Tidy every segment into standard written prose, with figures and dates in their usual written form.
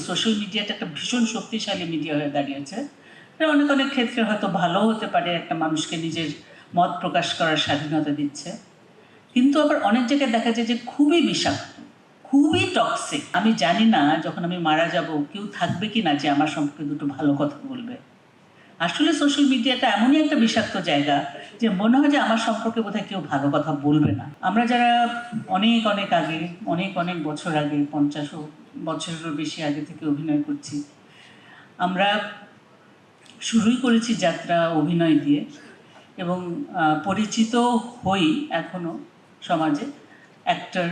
Social মিডিয়াটা একটা ভীষণ শক্তিশালী মিডিয়া হয়ে দাঁড়িয়েছে। এটা অনেক অনেক ক্ষেত্রে হয়তো ভালো হতে পারে, একটা মানুষকে নিজের মত প্রকাশ করার স্বাধীনতা দিচ্ছে, কিন্তু আবার অনেক জায়গায় দেখা যায় যে খুবই বিষাক্ত, খুবই টক্সিক। আমি জানি না যখন আমি মারা যাব কেউ থাকবে কি না যে আমার সম্পর্কে দুটো ভালো কথা বলবে। আসলে সোশ্যাল মিডিয়াটা এমনই একটা বিষাক্ত জায়গা যে মনে হয় যে আমার সম্পর্কে বোধহয় কেউ ভালো কথা বলবে না। আমরা যারা অনেক অনেক আগে, অনেক অনেক বছর আগে, 50 বছরেরও বেশি আগে থেকে অভিনয় করছি, আমরা শুরুই করেছি যাত্রা অভিনয় দিয়ে, এবং পরিচিত হই এখনও সমাজে অ্যাক্টর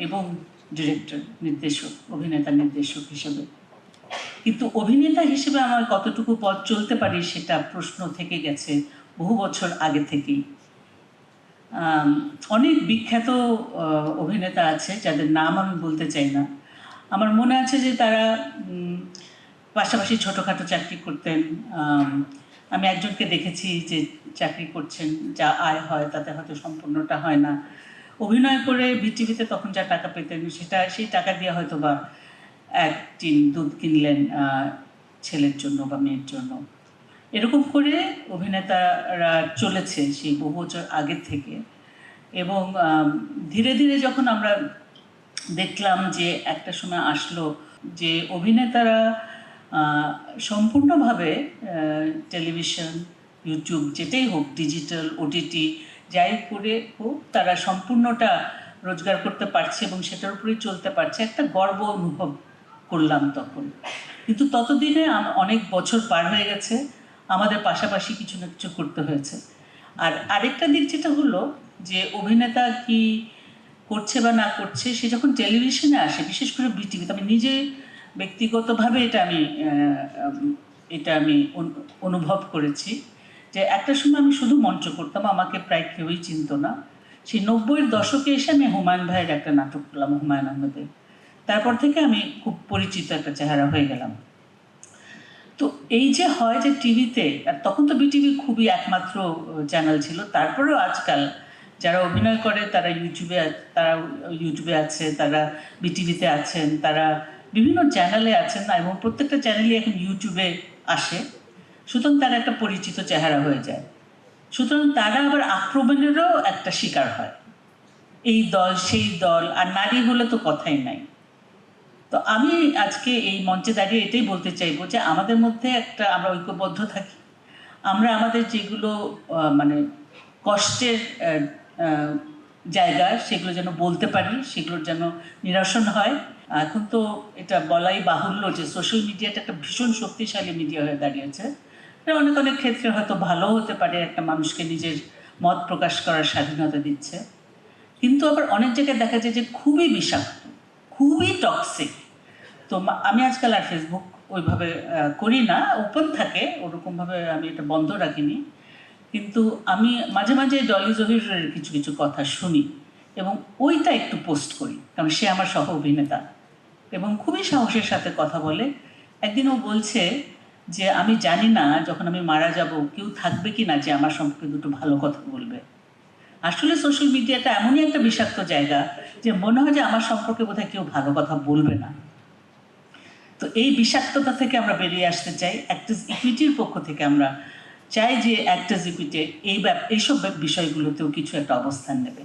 এবং ডিরেক্টর, নির্দেশক, অভিনেতা নির্দেশক হিসেবে। কিন্তু অভিনেতা হিসেবে আমার কতটুকু পথ চলতে পারি সেটা প্রশ্ন থেকে গেছে বহু বছর আগে থেকেই। অনেক বিখ্যাত অভিনেতা আছে যাদের নাম আমি বলতে চাই না। আমার মনে আছে যে তারা পাশাপাশি ছোটোখাটো চাকরি করতেন। আমি একজনকে দেখেছি যে চাকরি করছেন, যা আয় হয় তাতে হয়তো সম্পূর্ণটা হয় না। অভিনয় করে বিটিভিতে তখন যা টাকা পেতেন সেই টাকা দিয়ে হয়তো বা এক টিন দুধ কিনলেন ছেলের জন্য বা মেয়ের জন্য। এরকম করে অভিনেতারা চলেছে সেই বহু বছর আগের থেকে। এবং ধীরে ধীরে যখন আমরা দেখলাম যে একটা সময় আসলো যে অভিনেতারা সম্পূর্ণভাবে টেলিভিশন, ইউটিউব, যেটাই হোক, ডিজিটাল, ওটিটি যাই করে হোক, তারা সম্পূর্ণটা রোজগার করতে পারছে এবং সেটার উপরেই চলতে পারছে, একটা গর্ব অনুভব করলাম তখন। কিন্তু ততদিনে অনেক বছর পার হয়ে গেছে, আমাদের পাশাপাশি কিছু না কিছু করতে হয়েছে। আর আরেকটা দিক যেটা হলো যে অভিনেতা কি করছে বা না করছে, সে যখন টেলিভিশনে আসে, বিশেষ করে বিটিভিতে, আমি নিজে ব্যক্তিগতভাবে এটা আমি অনুভব করেছি যে একটা সময় আমি শুধু মঞ্চ করতাম, আমাকে প্রায় কেউই চিনত না। সেই 90-এর দশকে এসে আমি হুমায়ুন ভাইয়ের একটা নাটক করলাম, হুমায়ুন আহমেদের। তারপর থেকে আমি খুব পরিচিত একটা চেহারা হয়ে গেলাম। তো এই যে হয় যে টিভিতে, আর তখন তো বিটিভি খুবই একমাত্র চ্যানেল ছিল, তারপরেও আজকাল যারা অভিনয় করে তারা ইউটিউবে আছে, তারা বিটিভিতে আছেন, তারা বিভিন্ন চ্যানেলে আছেন না, এবং প্রত্যেকটা চ্যানেলই এখন ইউটিউবে আসে। সুতরাং তারা একটা পরিচিত চেহারা হয়ে যায়। সুতরাং তারা আবার আক্রমণেরও একটা শিকার হয়, এই দল সেই দল, আর নারী হলে তো কথাই নাই। তো আমি আজকে এই মঞ্চে দাঁড়িয়ে এটাই বলতে চাইবো যে আমাদের মধ্যে আমরা ঐক্যবদ্ধ থাকি। আমরা আমাদের যেগুলো মানে কষ্টের জায়গা, সেগুলো যেন বলতে পারি, সেগুলোর যেন নিরসন হয়। এখন তো এটা বলাই বাহুল্য যে সোশ্যাল মিডিয়াটা একটা ভীষণ শক্তিশালী মিডিয়া হয়ে দাঁড়িয়েছে। এটা অনেক অনেক ক্ষেত্রে হয়তো ভালো হতে পারে, একটা মানুষকে নিজের মত প্রকাশ করার স্বাধীনতা দিচ্ছে, কিন্তু আবার অনেক জায়গায় দেখা যায় যে খুবই বিষাক্ত, খুবই টক্সিক। তো আমি আজকাল আর ফেসবুক ওইভাবে করি না, ওপেন থাকে, ওরকমভাবে আমি এটা বন্ধ রাখিনি। কিন্তু আমি মাঝে মাঝে ডলি জহিরের কিছু কিছু কথা শুনি এবং ওইটা একটু পোস্ট করি, কারণ সে আমার সহ অভিনেতা এবং খুবই সাহসের সাথে কথা বলে। একদিন ও বলছে যে আমি জানি না যখন আমি মারা যাব কেউ থাকবে কি না যে আমার সম্পর্কে দুটো ভালো কথা বলবে। আসলে সোশ্যাল মিডিয়াটা এমনই একটা বিষাক্ত জায়গা যে মনে হয় যে আমার সম্পর্কে বোধহয় কেউ ভালো কথা বলবে না। তো এই বিষাক্ততা থেকে আমরা বেরিয়ে আসতে চাই। অ্যাক্টর্স ইকুইটির পক্ষ থেকে আমরা চাই যে অ্যাক্টর্স ইকুইটি এইসব বিষয়গুলোতেও কিছু একটা অবস্থান নেবে।